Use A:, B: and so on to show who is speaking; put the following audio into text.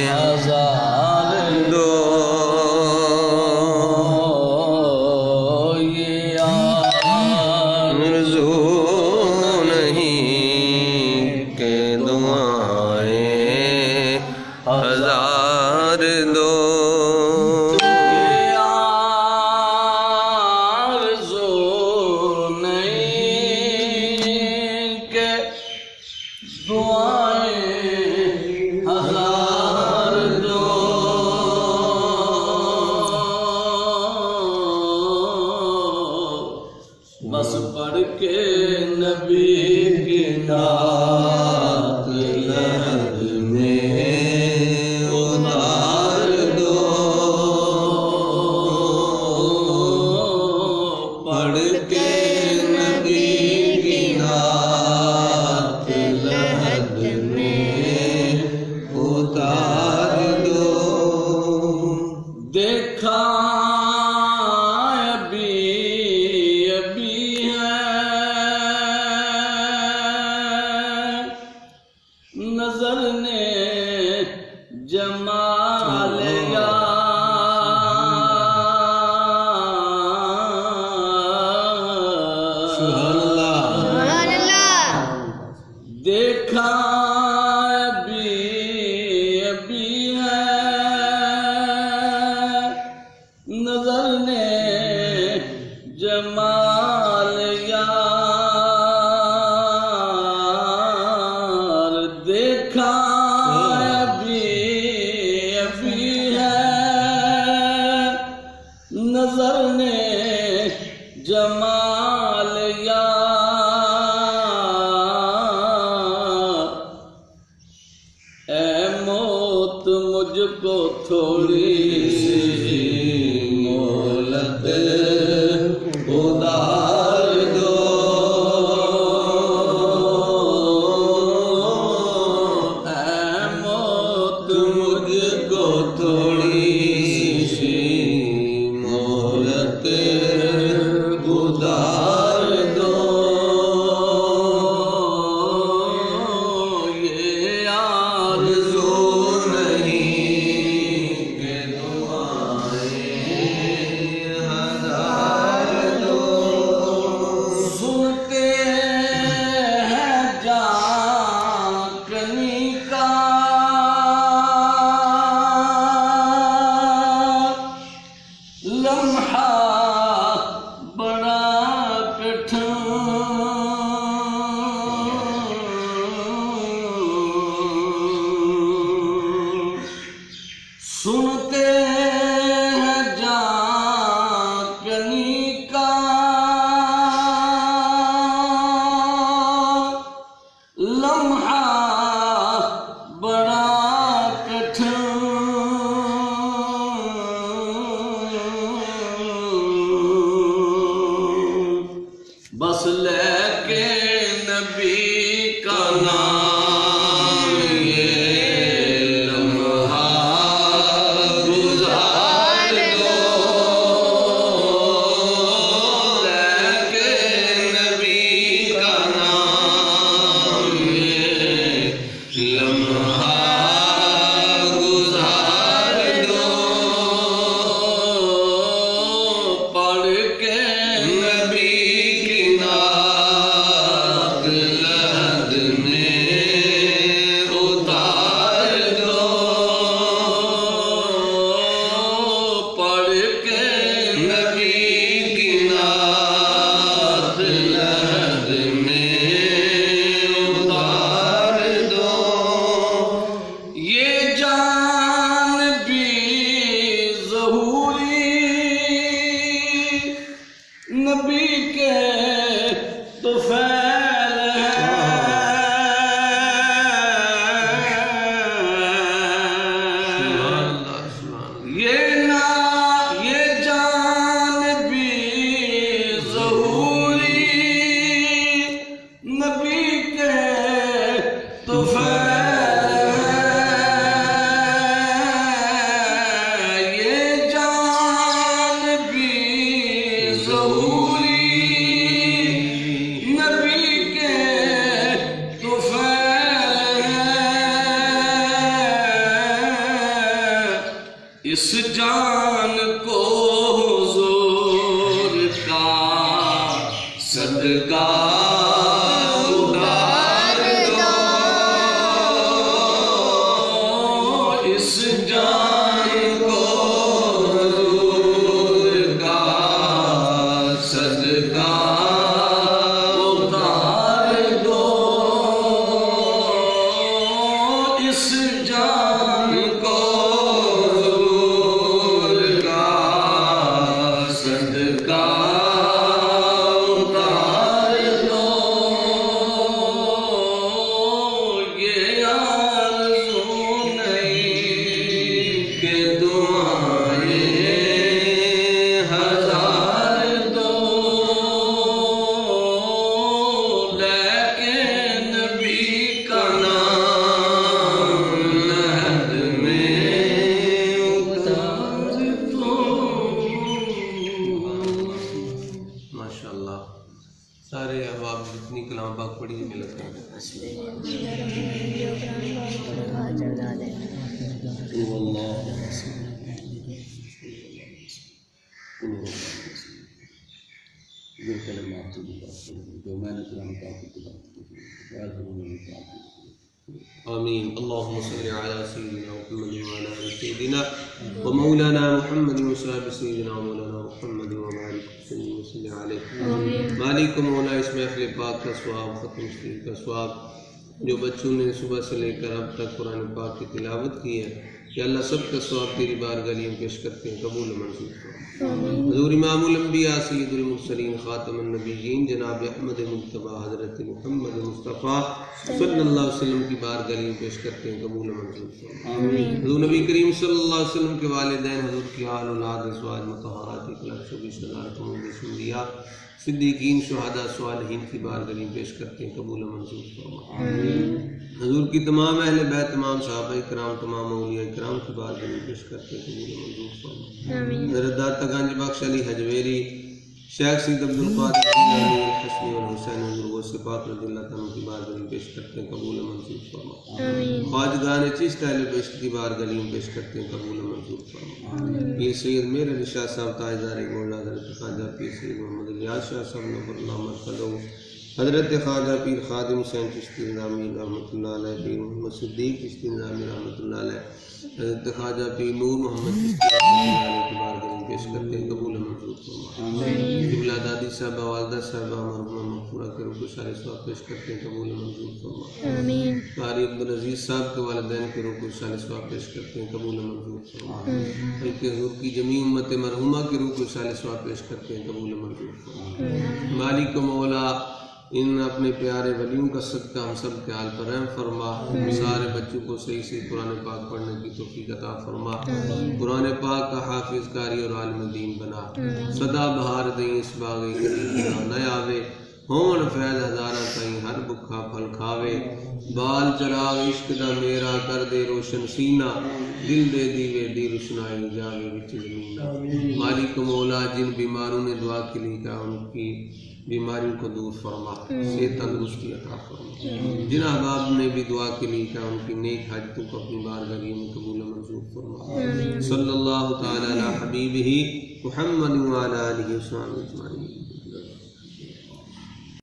A: ہزار دو یہ آرزو نہیں کہ دعائیں ہزار دو یہ آرزو نہیں کہ دعائیں ہزار دو بس پڑھ کے نبی کی نعت لحد میں اتار دو پڑھ کے نبی کی نعت لحد میں اتار دو دیکھا نظر نے جمال سبحان اللہ دیکھا ابھی ہے نظر نے جمال دیکھا ابھی ہے نظر نے جمال اے موت مجھ کو تھوڑی سی مہلت ادار دو تھوڑی سی مہلت ادار دو یہ آرزو نہیں کہ دعائیں ہزار دو سنتے ہیں جانکنی کا لمحہ بڑا کٹھن سنتے ہیں جانکنی کا لمحہ بڑا کٹھن بس لے کے نبی کا نام یہ لمحہ گزار دو لے کے نبی کا نام یہ لمحہ گزار دو پڑھ کے نبی اس جان کو حضور کا صدقہ اتار دو، اس جان کو حضور کا صدقہ اتار دو، اس جان کو حضور کا صدقہ اتار دو، یہ آرزو نہیں کہ دعائیں ہزار دو، لیکن نبی کا نام عہد میں اتار دو۔
B: ماشاءاللہ سارے احباب جتنی کلام پاک پڑھی ہے ملت ہے۔
A: جو کلمات جو میں نے قرآن پاک کی تلاوت کی
B: آمین۔ اللہم صلی علی سیدنا محمد وعلی آل سیدنا ومولانا محمد وصحبہ سیدنا مولانا محمد وبارک وسلم علیہ۔ مالک و مولا اس محفل پاک کا ثواب، ختم شریف کا ثواب جو بچوں نے صبح سے لے کر اب تک قرآن پاک کی تلاوت کی ہے، کہ اللہ سب کا ثواب تیری بارگاہ میں پیش کرتے ہیں، قبول و منظور فرما۔ حضور امام الانبیاء سید المرسلین خاتم النبیین جناب احمد مجتبی حضرت محمد مصطفیٰ صلی اللہ علیہ وسلم کی بارگاہ میں پیش کرتے ہیں، قبول و منظور فرما۔ حضور نبی کریم صلی اللہ علیہ وسلم کے والدین، حضور کی آل اولاد، ازواج مطہرات، 1,24,000 انبیاء صدیقین شہداء صالحین کی بارگاہ میں پیش کرتے ہیں، قبول و منظور فرما۔ حضور کی تمام اہل بیت، تمام صحابہ کرام، تمام اولیاء کرام کی بارگاہ میں پیش کرتے ہیں، قبول و منظور فرما۔ حضرت داتا گنج بخش علی حجویری، شیخ سید عبد القادر جیلانی، الحسنی والحسین حضور غوث پاک رضی اللہ تعالیٰ کی بارگاہ میں پیش کرتے ہیں، قبول و منظور فرما۔ خواجگان چشت اہل بیشت کی بارگاہ میں پیش کرتے ہیں، قبول و منظور فرما۔ پیر سید میر علی شاہ صاحب تاجدار گولڈا، حضرت خواجہ پیر سید محمد الیاس شاہ صاحب نور اللہ مرکزہ، حضرت خواجہ پیر خادم حسین چشتی نظامی رحمۃ اللہ علیہ، پیر محمد صدیق چشتی نظامی رحمۃ اللہ علیہ، حضرت خواجہ پیر نور محمد چشتی رحمۃ اللہ علیہ کی بارگاہ میں پیش کرتے ہیں، قبول و منظور فرما۔ قبلہ دادی صاحبہ، والدہ صاحبہ مرحومہ مغفورہ کے روح کو سارے ثواب پیش کرتے ہیں، قبول و منظور فرما۔ قاری عبدالعزیز صاحب کے والدین کے روح کو سارے ثواب پیش کرتے ہیں، قبول و منظور فرما۔ بلکہ حضور کی جمیع امت مرحومہ کے روح کو سارے ثواب پیش کرتے ہیں، قبول و منظور فرما۔ مالک و مولا ان اپنے پیارے ولیوں کا صدقہ ہم سب کے حال پر رحم فرما، سارے بچوں کو صحیح سے قرآن پاک پڑھنے کی توفیق عطا فرما، قرآن پاک کا حافظ قاری اور عالم دین بنا، سدا بہار دیں اس باغ کریم نہ آوے، ہون فیض ہزارہ تائیں ہر بکھا پھل کھاوے، بال چراغ عشق دا میرا کر دے روشن سینہ، دل دے دیوے دی روشنائی جاوے وچ زمین۔ مالک مولا جن بیماروں نے دعا کے لیے کہا ان کی بیماریوں کو دور فرما، صحت تندرستی عطا فرما۔ جن احباب نے بھی دعا کے لیے کہا ان کی نیک حاجتوں کو اپنی بارگاہ میں قبول و منظور فرما۔ صلی اللہ تعالی علی حبیبہ محمد وعلی آلہ وصحبہ اجمعین۔